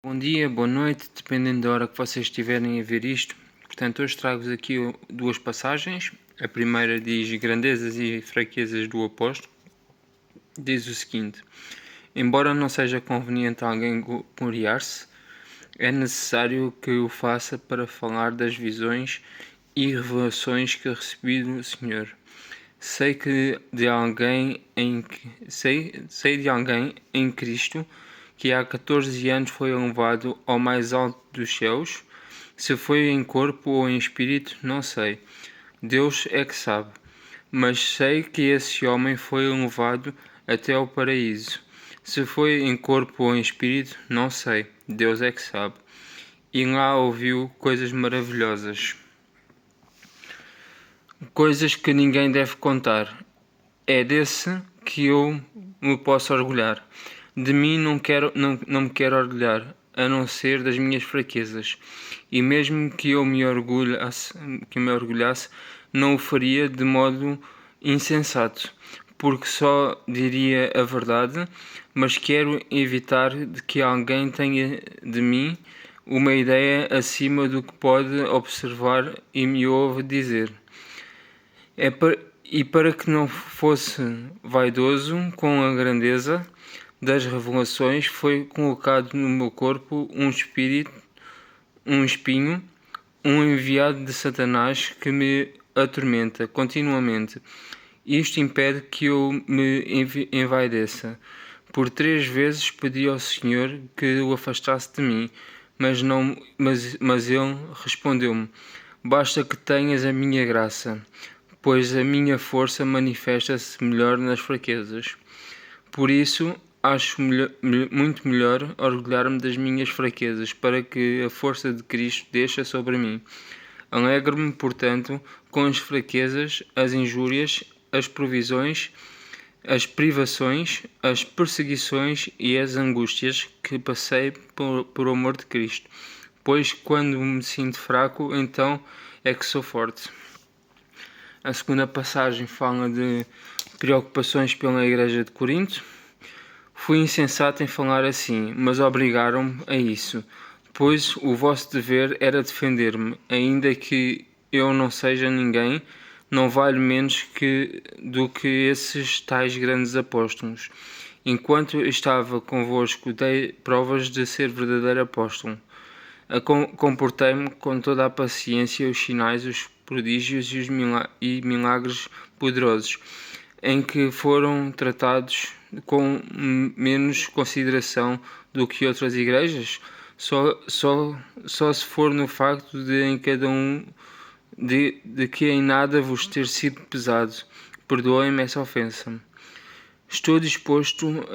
Bom dia, boa noite, dependendo da hora que vocês estiverem a ver isto. Portanto, hoje trago-vos aqui duas passagens. A primeira diz grandezas e fraquezas do apóstolo. Diz o seguinte: embora não seja conveniente alguém gloriar-se, é necessário que o faça para falar das visões e revelações que recebi do Senhor. Sei de alguém em Cristo que há 14 anos foi elevado ao mais alto dos céus. Se foi em corpo ou em espírito, não sei. Deus é que sabe. Mas sei que esse homem foi elevado até ao paraíso. Se foi em corpo ou em espírito, não sei. Deus é que sabe. E lá ouviu coisas maravilhosas. Coisas que ninguém deve contar. É desse que eu me posso orgulhar. De mim não me quero orgulhar, a não ser das minhas fraquezas. E mesmo que eu me orgulhasse, não o faria de modo insensato, porque só diria a verdade, mas quero evitar de que alguém tenha de mim uma ideia acima do que pode observar e me ouve dizer. E para que não fosse vaidoso com a grandeza das revelações, foi colocado no meu corpo um espinho, um enviado de Satanás que me atormenta continuamente. Isto impede que eu me envaideça. Por 3 vezes pedi ao Senhor que o afastasse de mim, mas ele respondeu-me: basta que tenhas a minha graça, pois a minha força manifesta-se melhor nas fraquezas. Por isso, acho muito melhor orgulhar-me das minhas fraquezas, para que a força de Cristo desça sobre mim. Alegro-me, portanto, com as fraquezas, as injúrias, as provisões, as privações, as perseguições e as angústias que passei por amor de Cristo, pois quando me sinto fraco, então é que sou forte. A segunda passagem fala de preocupações pela Igreja de Corinto. Fui insensato em falar assim, mas obrigaram-me a isso, pois o vosso dever era defender-me, ainda que eu não seja ninguém, não valho menos do que esses tais grandes apóstolos. Enquanto estava convosco, dei provas de ser verdadeiro apóstolo. Comportei-me com toda a paciência, os sinais, os prodígios e os milagres poderosos, em que foram tratados com menos consideração do que outras igrejas, só se for no facto de em cada um de que em nada vos ter sido pesado. Perdoem-me essa ofensa. Estou disposto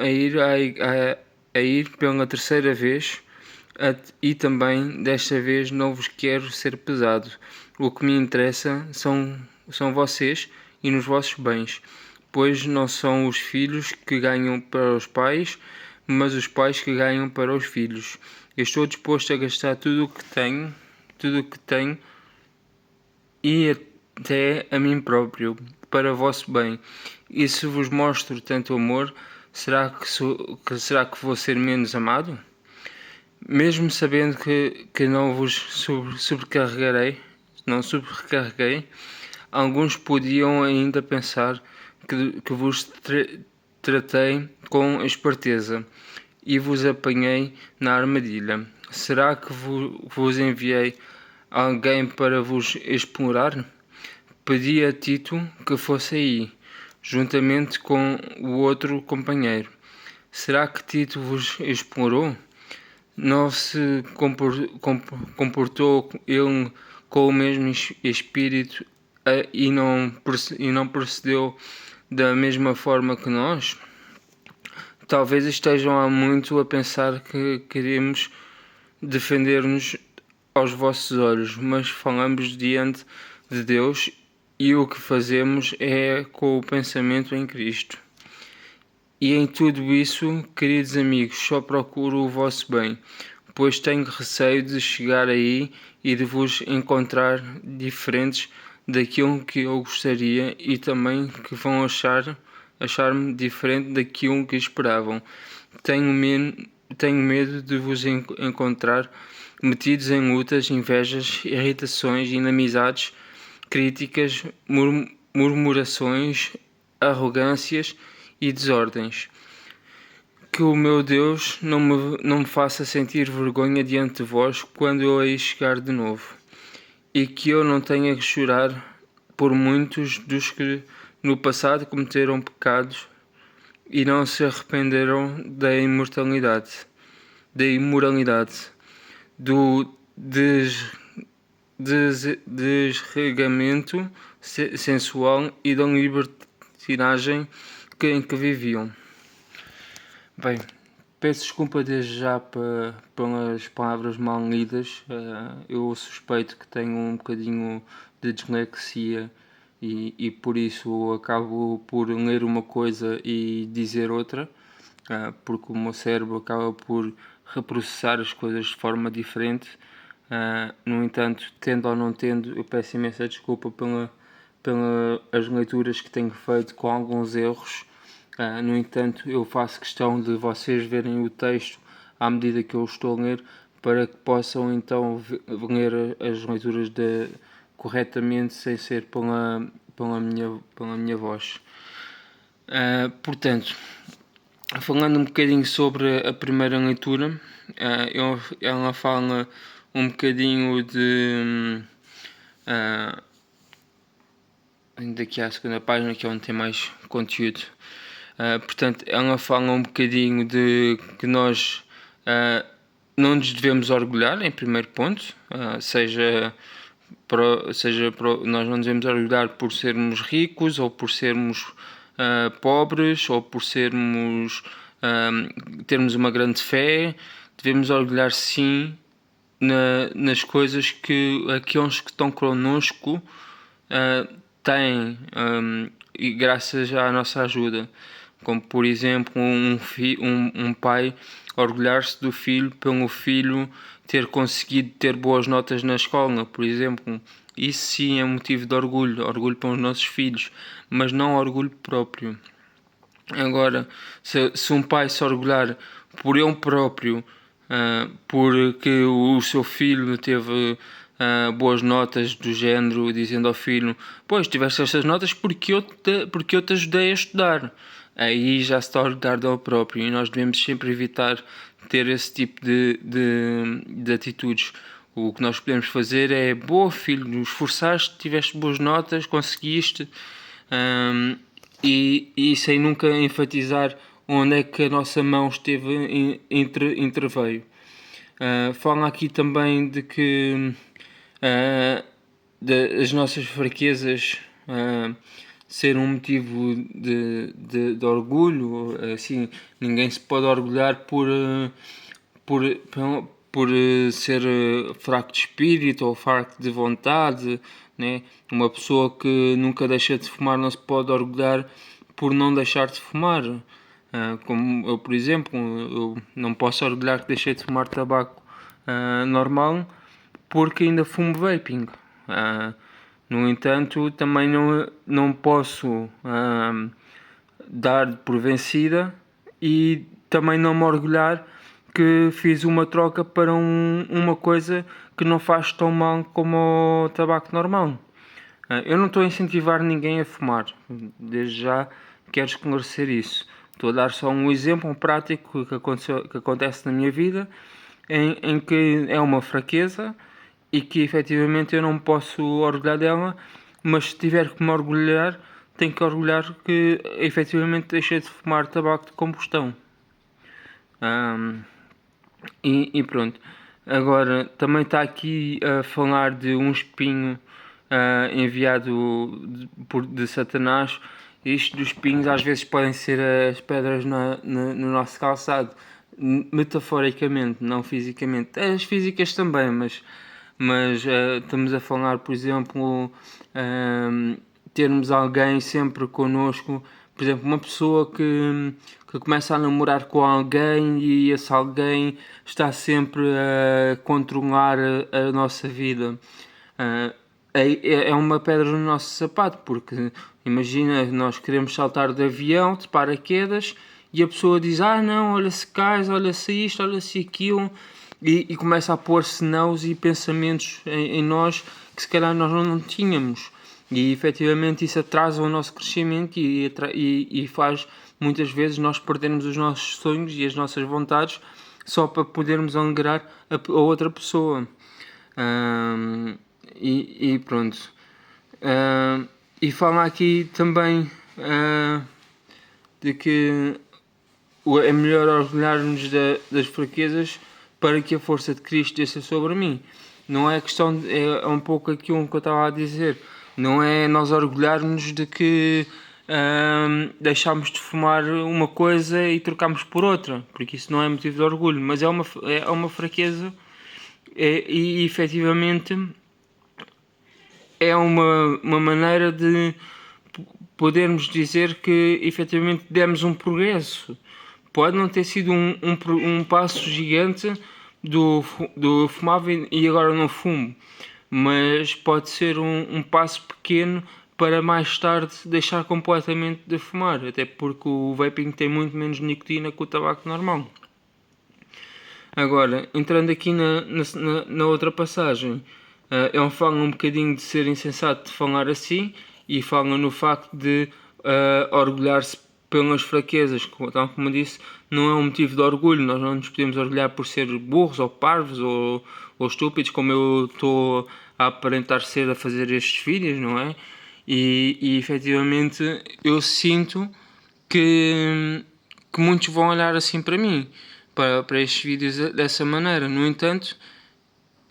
a ir pela terceira vez, e também desta vez não vos quero ser pesado. O que me interessa são vocês e nos vossos bens, pois não são os filhos que ganham para os pais, mas os pais que ganham para os filhos. Eu estou disposto a gastar tudo o que tenho e até a mim próprio, para vosso bem. E se vos mostro tanto amor, será que vou ser menos amado? Mesmo sabendo que não vos sobrecarreguei, alguns podiam ainda pensar que vos tratei com esperteza e vos apanhei na armadilha. Será que vos enviei alguém para vos explorar? Pedi a Tito que fosse aí, juntamente com o outro companheiro. Será que Tito vos explorou? Não se comportou ele com o mesmo espírito e não procedeu da mesma forma que nós? Talvez estejam há muito a pensar que queremos defender-nos aos vossos olhos, mas falamos diante de Deus e o que fazemos é com o pensamento em Cristo. E em tudo isso, queridos amigos, só procuro o vosso bem, pois tenho receio de chegar aí e de vos encontrar diferentes daquilo que eu gostaria e também que vão achar-me diferente daquilo que esperavam. tenho medo de vos encontrar metidos em lutas, invejas, irritações, inimizades, críticas, murmurações, arrogâncias e desordens. Que o meu Deus não me faça sentir vergonha diante de vós quando eu aí chegar de novo, e que eu não tenha que chorar por muitos dos que no passado cometeram pecados e não se arrependeram da imoralidade, do desregamento sensual e da libertinagem em que viviam. Bem, peço desculpa desde já pelas palavras mal lidas. Eu suspeito que tenho um bocadinho de dislexia e por isso acabo por ler uma coisa e dizer outra, porque o meu cérebro acaba por reprocessar as coisas de forma diferente. No entanto, tendo ou não tendo, eu peço imensa desculpa pelas leituras que tenho feito com alguns erros. No entanto, eu faço questão de vocês verem o texto à medida que eu estou a ler, para que possam então ler as leituras corretamente, sem ser pela minha voz. Portanto, falando um bocadinho sobre a primeira leitura, ela fala um bocadinho de... daqui à segunda página, que é onde tem mais conteúdo. Portanto, ela fala um bocadinho de que nós não nos devemos orgulhar, em primeiro ponto, nós não devemos orgulhar por sermos ricos, ou por sermos pobres, ou por termos uma grande fé. Devemos orgulhar sim nas coisas que aqueles que estão connosco têm, e graças à nossa ajuda, como por exemplo um pai orgulhar-se do filho pelo filho ter conseguido ter boas notas na escola, por exemplo. Isso sim é motivo de orgulho para os nossos filhos, mas não orgulho próprio. Agora, se um pai se orgulhar por ele próprio, porque o seu filho teve boas notas, do género, dizendo ao filho: pois, tiveste estas notas porque eu te ajudei a estudar, aí já se está a orgulhar dele próprio, e nós devemos sempre evitar ter esse tipo de atitudes. O que nós podemos fazer é: boa filho, esforçaste, tiveste boas notas, conseguiste, e sem nunca enfatizar onde é que a nossa mão esteve, interveio. Fala aqui também de que as nossas fraquezas ser um motivo de orgulho. Assim, ninguém se pode orgulhar por ser fraco de espírito ou fraco de vontade, né? Uma pessoa que nunca deixa de fumar não se pode orgulhar por não deixar de fumar. Como eu, por exemplo, eu não posso orgulhar que deixei de fumar tabaco normal, porque ainda fumo vaping. No entanto, também não posso dar por vencida e também não me orgulhar que fiz uma troca para uma coisa que não faz tão mal como o tabaco normal. Eu não estou a incentivar ninguém a fumar, desde já quero esclarecer isso. Estou a dar só um exemplo prático que acontece na minha vida, em que é uma fraqueza e que efetivamente eu não posso orgulhar dela, mas se tiver que me orgulhar, tenho que orgulhar que efetivamente deixei de fumar tabaco de combustão. E pronto. Agora, também está aqui a falar de um espinho enviado de Satanás. Isto dos espinhos às vezes podem ser as pedras no nosso calçado, metaforicamente, não fisicamente. As físicas também, mas estamos a falar, por exemplo, termos alguém sempre connosco. Por exemplo, uma pessoa que começa a namorar com alguém e esse alguém está sempre a controlar a nossa vida. É uma pedra no nosso sapato, porque imagina, nós queremos saltar de avião, de paraquedas, e a pessoa diz, não, olha se cais, olha se isto, olha se aquilo, e começa a pôr senãos e pensamentos em nós que se calhar nós não tínhamos. E efetivamente isso atrasa o nosso crescimento e faz muitas vezes nós perdermos os nossos sonhos e as nossas vontades só para podermos alegrar a outra pessoa. E pronto. E fala aqui também de que é melhor orgulhar-nos das fraquezas para que a força de Cristo desça sobre mim. Não é questão é um pouco aquilo que eu estava a dizer. Não é nós orgulharmos de que deixámos de fumar uma coisa e trocámos por outra, porque isso não é motivo de orgulho, mas é uma fraqueza e efetivamente é uma maneira de podermos dizer que efetivamente demos um progresso. Pode não ter sido um passo gigante do fumava e agora não fumo, mas pode ser um passo pequeno para mais tarde deixar completamente de fumar, até porque o vaping tem muito menos nicotina que o tabaco normal. Agora, entrando aqui na outra passagem, ele fala um bocadinho de ser insensato de falar assim e fala no facto de orgulhar-se pelas fraquezas, tal como eu disse, não é um motivo de orgulho. Nós não nos podemos orgulhar por ser burros ou parvos ou estúpidos, como eu estou a aparentar ser a fazer estes vídeos, não é? E efetivamente eu sinto que muitos vão olhar assim para mim, para estes vídeos dessa maneira. No entanto,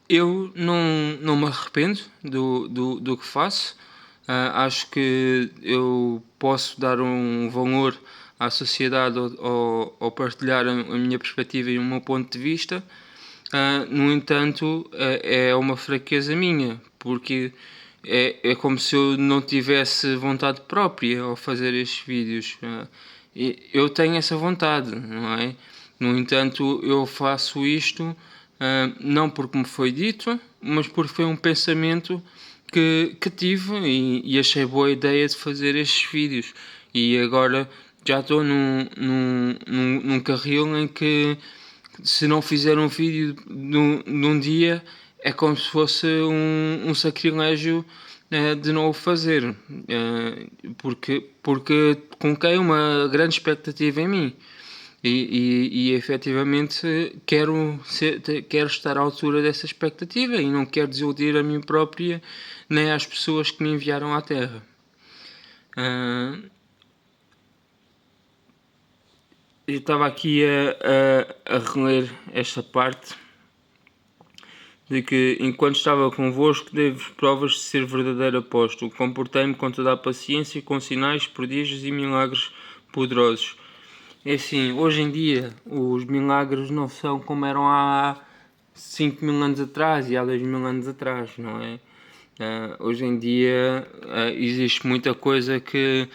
eu não me arrependo do que faço. Acho que eu posso dar um valor à sociedade ao partilhar a minha perspectiva e o meu ponto de vista. No entanto, é uma fraqueza minha, porque é como se eu não tivesse vontade própria ao fazer estes vídeos. Eu tenho essa vontade, não é? No entanto, eu faço isto não porque me foi dito, mas porque foi um pensamento que tive e achei boa ideia de fazer estes vídeos. E agora já estou num carril em que, se não fizer um vídeo num dia, é como se fosse um sacrilégio de não o fazer, porque coloquei uma grande expectativa em mim e efetivamente quero estar à altura dessa expectativa e não quero desiludir a mim própria nem às pessoas que me enviaram à Terra. Eu estava aqui a reler esta parte de que, enquanto estava convosco, dei-vos provas de ser verdadeiro apóstolo. Comportei-me com toda a paciência, com sinais, prodígios e milagres poderosos. É assim, hoje em dia os milagres não são como eram há 5.000 anos atrás e há 2.000 anos atrás, não é? Hoje em dia existe muita coisa que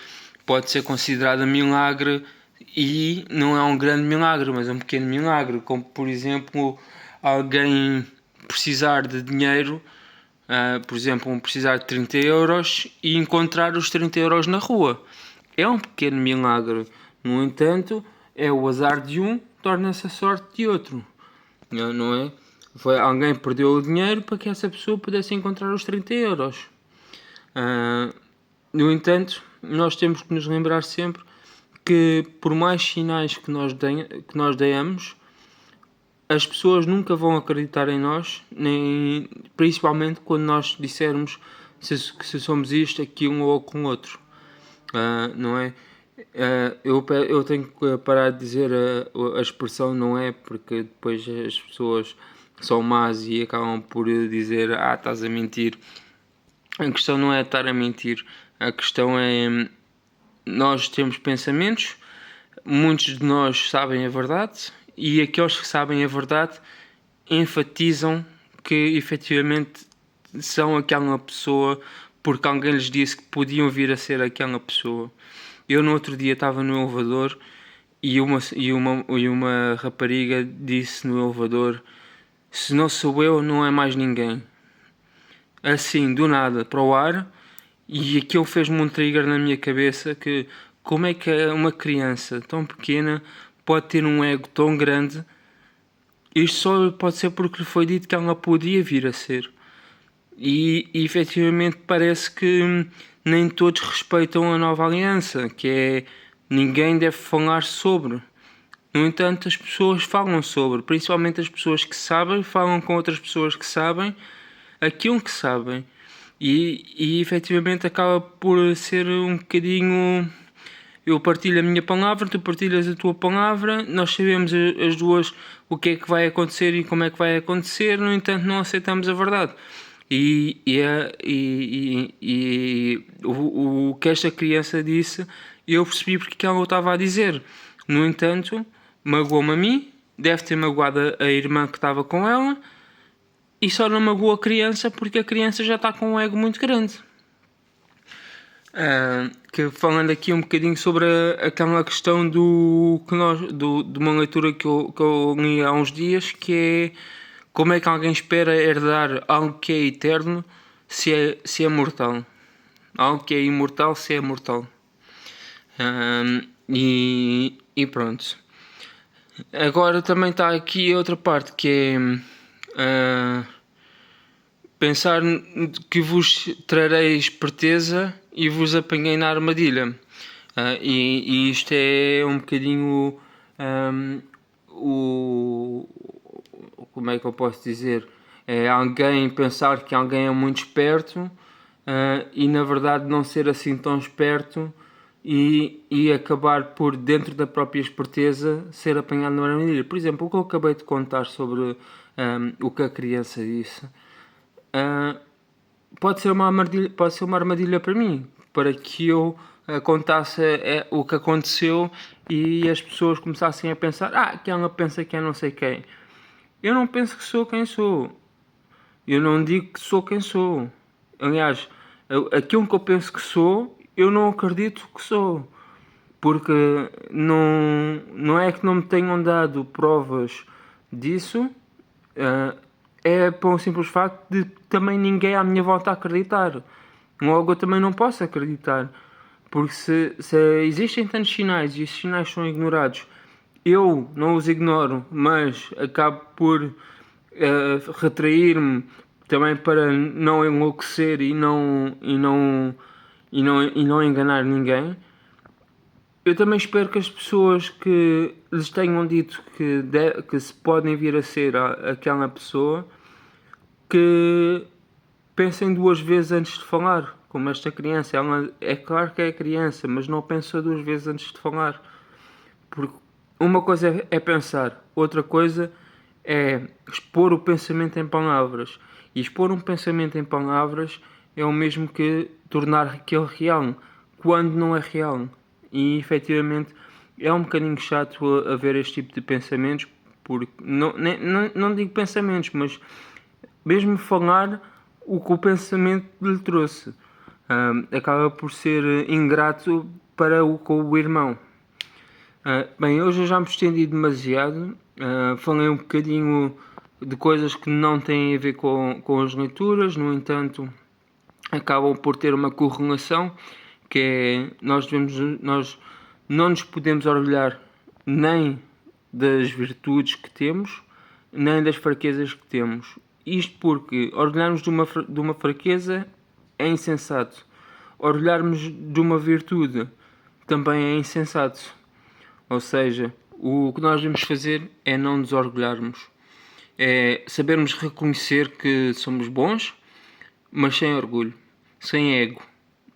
pode ser considerada milagre e não é um grande milagre, mas é um pequeno milagre, como por exemplo alguém precisar de dinheiro, por exemplo precisar de 30 euros e encontrar os 30 euros na rua. É um pequeno milagre. No entanto, é o azar de um, torna-se a sorte de outro. Não é? Alguém perdeu o dinheiro para que essa pessoa pudesse encontrar os 30 euros. No entanto, nós temos que nos lembrar sempre que, por mais sinais que nós demos, as pessoas nunca vão acreditar em nós, nem, principalmente quando nós dissermos se somos isto, aquilo ou com outro. Não é? Eu tenho que parar de dizer a expressão não é, porque depois as pessoas são más e acabam por dizer estás a mentir. A questão não é estar a mentir, a questão é nós temos pensamentos, muitos de nós sabem a verdade e aqueles que sabem a verdade enfatizam que efetivamente são aquela pessoa porque alguém lhes disse que podiam vir a ser aquela pessoa. Eu no outro dia estava no elevador e uma rapariga disse no elevador: se não sou eu, não é mais ninguém. Assim, do nada, para o ar, e aquilo fez-me um trigger na minha cabeça que como é que uma criança tão pequena pode ter um ego tão grande. Isto só pode ser porque lhe foi dito que ela podia vir a ser. E efetivamente parece que nem todos respeitam a nova aliança, que é ninguém deve falar sobre. No entanto, as pessoas falam sobre, principalmente as pessoas que sabem, falam com outras pessoas que sabem aquilo que sabem. E efetivamente acaba por ser um bocadinho. Eu partilho a minha palavra, tu partilhas a tua palavra, nós sabemos as duas o que é que vai acontecer e como é que vai acontecer, no entanto, não aceitamos a verdade. O que esta criança disse, eu percebi porque ela o estava a dizer. No entanto, magoou-me a mim, deve ter magoado a irmã que estava com ela, e só não magoou a criança porque a criança já está com um ego muito grande. Que falando aqui um bocadinho sobre aquela questão de uma leitura que eu li há uns dias, que é como é que alguém espera herdar algo que é eterno se é mortal. Algo que é imortal se é mortal. E pronto. Agora também está aqui outra parte que é pensar que vos trarei esperteza e vos apanhei na armadilha. E isto é um bocadinho como é que eu posso dizer? É alguém pensar que alguém é muito esperto e na verdade não ser assim tão esperto e acabar por, dentro da própria esperteza, ser apanhado numa armadilha. Por exemplo, o que eu acabei de contar sobre o que a criança disse. Pode ser uma armadilha para mim, para que eu contasse o que aconteceu e as pessoas começassem a pensar, que ela pensa que é não sei quem. Eu não penso que sou quem sou. Eu não digo que sou quem sou. Aliás, aquilo que eu penso que sou, eu não acredito que sou. Porque não é que não me tenham dado provas disso, é por um simples facto de também ninguém à minha volta acreditar. Logo eu também não posso acreditar. Porque se existem tantos sinais e esses sinais são ignorados, eu não os ignoro, mas acabo por retrair-me também para não enlouquecer e não enganar ninguém. Eu também espero que as pessoas que lhes tenham dito que se podem vir a ser aquela pessoa, que pensem duas vezes antes de falar, como esta criança. Ela, é claro que é criança, mas não pensa duas vezes antes de falar. Porque uma coisa é pensar, outra coisa é expor o pensamento em palavras. E expor um pensamento em palavras é o mesmo que tornar aquele real, quando não é real. E efetivamente é um bocadinho chato a ver este tipo de pensamentos, porque não digo pensamentos, mas mesmo falar o que o pensamento lhe trouxe. Acaba por ser ingrato com o irmão. Bem, hoje eu já me estendi demasiado, falei um bocadinho de coisas que não têm a ver com as leituras, no entanto acabam por ter uma correlação, que é nós não nos podemos orgulhar nem das virtudes que temos, nem das fraquezas que temos. Isto porque orgulharmos de uma fraqueza é insensato. Orgulharmos de uma virtude também é insensato. Ou seja, o que nós devemos fazer é não nos orgulharmos. É sabermos reconhecer que somos bons, mas sem orgulho, sem ego.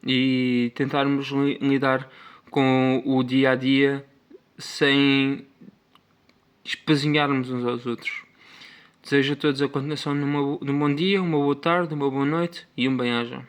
E tentarmos lidar com o dia a dia sem espazinharmos uns aos outros. Desejo a todos a continuação de um bom dia, uma boa tarde, uma boa noite e um bem-aja.